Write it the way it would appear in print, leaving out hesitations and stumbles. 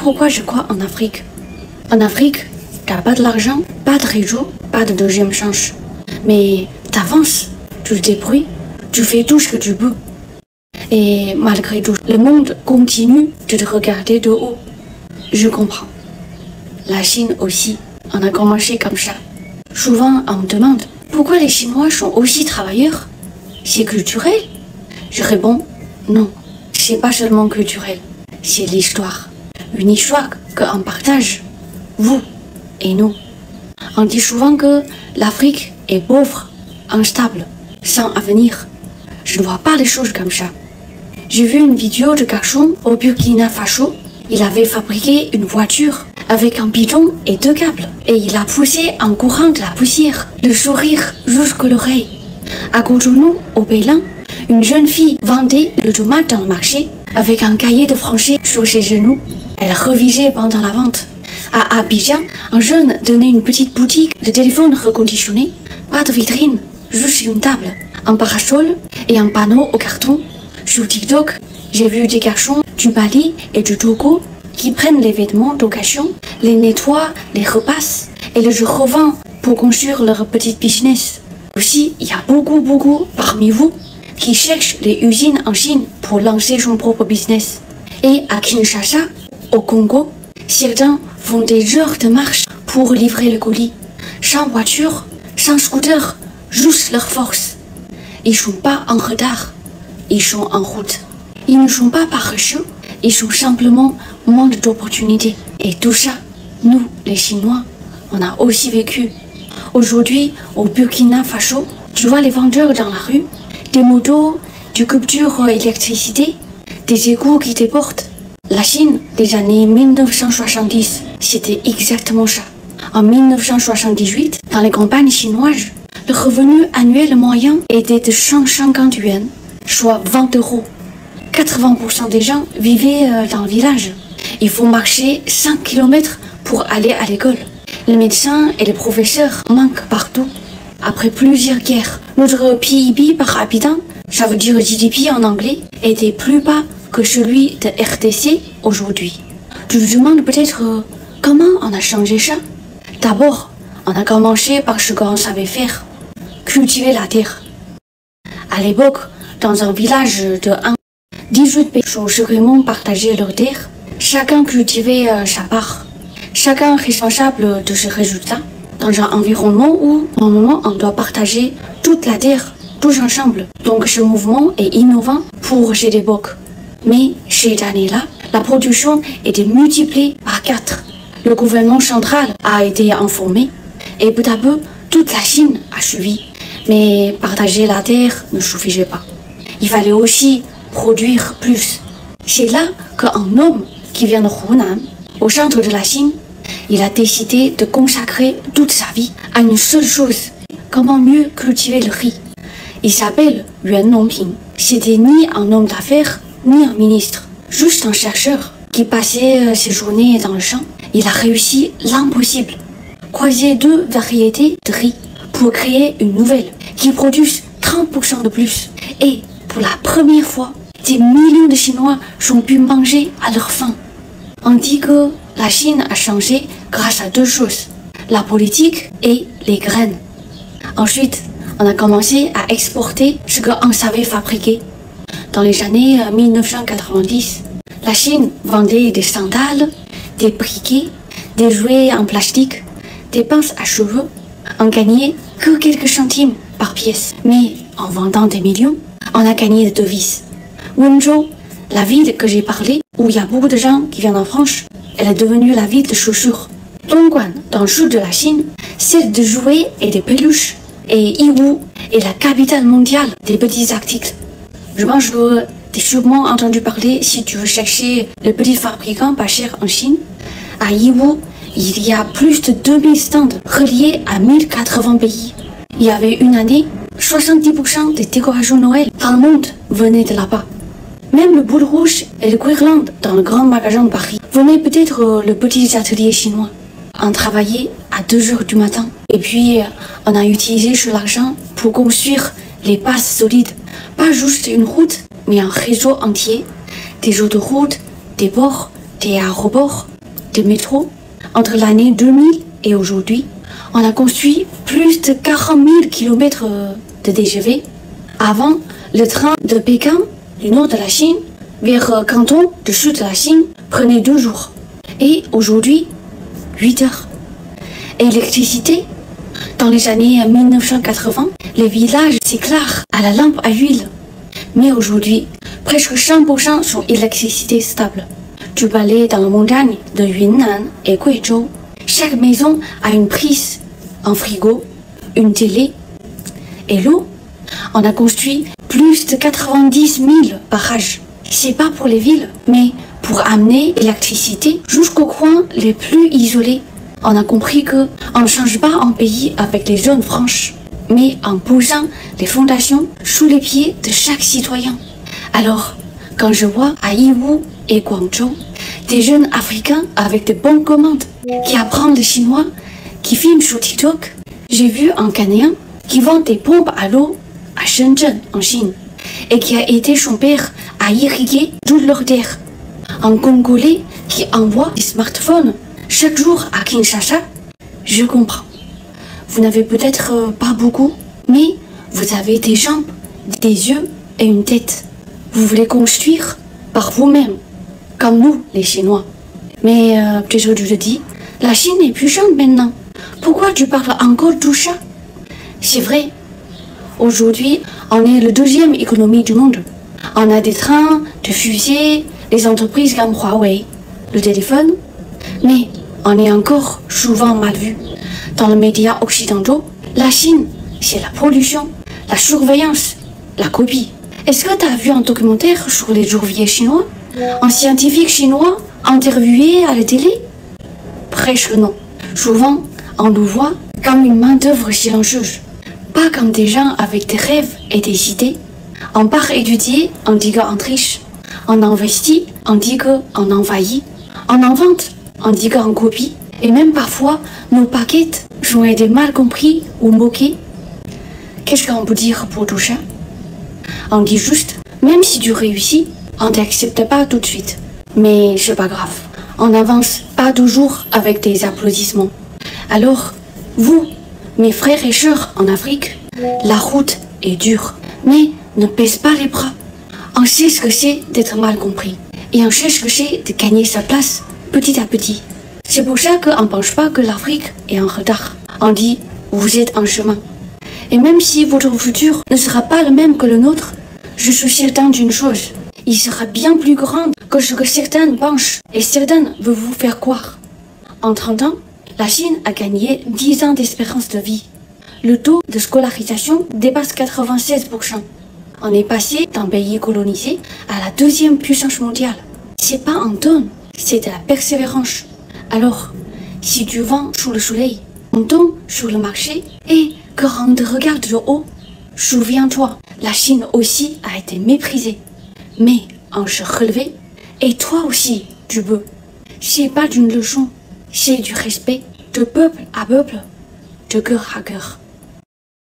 pourquoi je crois en Afrique. En Afrique, t'as pas de l'argent, pas de réseau, pas de deuxième chance. Mais t'avances, tu te débrouilles, tu fais tout ce que tu peux. Et malgré tout, le monde continue de te regarder de haut. Je comprends. La Chine aussi, on a commencé comme ça. Souvent, on me demande pourquoi les Chinois sont aussi travailleurs. C'est culturel? Je réponds non, c'est pas seulement culturel, c'est l'histoire. Une histoire qu'on partage, vous et nous. On dit souvent que l'Afrique est pauvre, instable, sans avenir. Je ne vois pas les choses comme ça. J'ai vu une vidéo de garçon au Burkina Faso. Il avait fabriqué une voiture avec un bidon et 2 câbles. Et il a poussé en courant de la poussière, le sourire jusqu'à l'oreille. À côté de nous, au Bénin, une jeune fille vendait le tomate dans le marché avec un cahier de français sur ses genoux. Elle revisait pendant la vente. À Abidjan, un jeune donnait une petite boutique de téléphone reconditionné. Pas de vitrine, juste une table, un parasol et un panneau au carton. Sur TikTok, j'ai vu des garçons du Mali et du Togo qui prennent les vêtements d'occasion, les nettoient, les repassent et les revendent pour construire leur petit business. Aussi, il y a beaucoup parmi vous qui cherchent les usines en Chine pour lancer son propre business. Et à Kinshasa, au Congo, certains font des heures de marche pour livrer le colis. Sans voiture, sans scooter, juste leur force. Ils ne sont pas en retard, ils sont en route. Ils ne sont pas paresseux, ils sont simplement manque d'opportunités. Et tout ça, nous, les Chinois, on a aussi vécu. Aujourd'hui, au Burkina Faso, tu vois les vendeurs dans la rue, des motos, des coupures d'électricité, des égouts qui déportent. La Chine, des années 1970, c'était exactement ça. En 1978, dans les campagnes chinoises, le revenu annuel moyen était de 150 yuan, soit 20 euros. 80% des gens vivaient dans le village. Il faut marcher 5 km pour aller à l'école. Les médecins et les professeurs manquent partout. Après plusieurs guerres, notre PIB par habitant, ça veut dire GDP en anglais, était plus bas que celui de RDC aujourd'hui. Tu te demandes peut-être comment on a changé ça? D'abord, on a commencé par ce qu'on savait faire, cultiver la terre. À l'époque, dans un village de 18 personnes secrètement partageaient leur terre. Chacun cultivait sa part. Chacun responsable de ce résultat. Dans un environnement où, normalement, on doit partager toute la terre, tous ensemble. Donc ce mouvement est innovant pour cette époque. Mais cette année-là, la production était multipliée par 4. Le gouvernement central a été informé et peu à peu, toute la Chine a suivi. Mais partager la terre ne suffisait pas. Il fallait aussi produire plus. C'est là qu'un homme qui vient de Hunan, au centre de la Chine, il a décidé de consacrer toute sa vie à une seule chose, comment mieux cultiver le riz. Il s'appelle Yuan Nongping. C'était ni un homme d'affaires, ni un ministre, juste un chercheur qui passait ses journées dans le champ. Il a réussi l'impossible, croiser 2 variétés de riz pour créer une nouvelle qui produise 30% de plus. Et pour la première fois, des millions de Chinois ont pu manger à leur faim. On dit que la Chine a changé grâce à 2 choses, la politique et les graines. Ensuite, on a commencé à exporter ce qu'on savait fabriquer. Dans les années 1990, la Chine vendait des sandales, des briquets, des jouets en plastique, des pinces à cheveux. On gagnait que quelques centimes par pièce. Mais en vendant des millions, on a gagné des devises. Wenzhou, la ville que j'ai parlé, où il y a beaucoup de gens qui viennent en France, elle est devenue la ville de chaussures. Dongguan, dans le sud de la Chine, celle de jouets et des peluches. Et Yiwu est la capitale mondiale des petits articles. Je pense que tu as sûrement entendu parler, si tu veux chercher le petit fabricant pas cher en Chine. À Yiwu, il y a plus de 2000 stands reliés à 1080 pays. Il y avait une année, 70% des décorations Noël dans le monde venaient de là-bas. Même le boule rouge et le guirlande dans le grand magasin de Paris venaient peut-être le petit atelier chinois. On travaillait à 2 heures du matin. Et puis, on a utilisé cet argent pour construire les bases solides. Pas juste une route, mais un réseau entier. Des autoroutes, des ports, des aéroports, de métro. Entre l'année 2000 et aujourd'hui, on a construit plus de 40 000 km de TGV. Avant, le train de Pékin, du nord de la Chine, vers Canton, du sud de la Chine, prenait 2 jours. Et aujourd'hui, 8 heures. Et l'électricité, dans les années 1980, les villages s'éclairent à la lampe à huile. Mais aujourd'hui, presque 100% sont électricité stable. Tu peux aller dans la montagne de Yunnan et Guizhou. Chaque maison a une prise, un frigo, une télé. Et l'eau, on a construit plus de 90 000 barrages. C'est pas pour les villes, mais pour amener l'électricité jusqu'aux coins les plus isolés. On a compris qu'on ne change pas un pays avec les zones franches, mais en posant les fondations sous les pieds de chaque citoyen. Alors, quand je vois à Yiwu et Guangzhou des jeunes Africains avec de bonnes commandes qui apprennent le chinois, qui filment sur TikTok, j'ai vu un Ghanéen qui vend des pompes à l'eau à Shenzhen, en Chine, et qui a aidé son père à irriguer toute leur terre. Un Congolais qui envoie des smartphones chaque jour à Kinshasa. Je comprends. Vous n'avez peut-être pas beaucoup, mais vous avez des jambes, des yeux et une tête. Vous voulez construire par vous-même, comme nous, les Chinois. Mais, je te dis, la Chine est puissante maintenant. Pourquoi tu parles encore de tout ça? C'est vrai. Aujourd'hui, on est la 2e économie du monde. On a des trains, des fusées, des entreprises comme Huawei, le téléphone. Mais on est encore souvent mal vu. Dans les médias occidentaux, la Chine, c'est la pollution, la surveillance, la copie. Est-ce que tu as vu un documentaire sur les ouvriers chinois? Un scientifique chinois interviewé à la télé? Presque non. Souvent, on nous voit comme une main-d'œuvre silencieuse, pas comme des gens avec des rêves et des idées. On part étudier, on dit qu'on triche. On investit, on dit qu'on envahit. On invente, on dit qu'on copie. Et même parfois, nos paquettes ont été mal compris ou moqués. Qu'est-ce qu'on peut dire pour tout ça? On dit juste, même si tu réussis, on t'accepte pas tout de suite. Mais c'est pas grave. On n'avance pas toujours avec des applaudissements. Alors, vous, mes frères et sœurs en Afrique, la route est dure, mais ne baisse pas les bras. On sait ce que c'est d'être mal compris. Et on sait ce que c'est de gagner sa place petit à petit. C'est pour ça qu'on ne pense pas que l'Afrique est en retard. On dit, vous êtes en chemin. Et même si votre futur ne sera pas le même que le nôtre, je suis certain d'une chose. Il sera bien plus grand que ce que certains pensent et certains veulent vous faire croire. En 30 ans, la Chine a gagné 10 ans d'espérance de vie. Le taux de scolarisation dépasse 96%. On est passé d'un pays colonisé à la 2e puissance mondiale. C'est pas un don, c'est de la persévérance. Alors, si tu vends sous le soleil, on tombe sur le marché et quand on te regarde de haut, souviens-toi, la Chine aussi a été méprisée. Mais on se relevait et toi aussi, tu peux. C'est pas d'une leçon, c'est du respect de peuple à peuple, de cœur à cœur.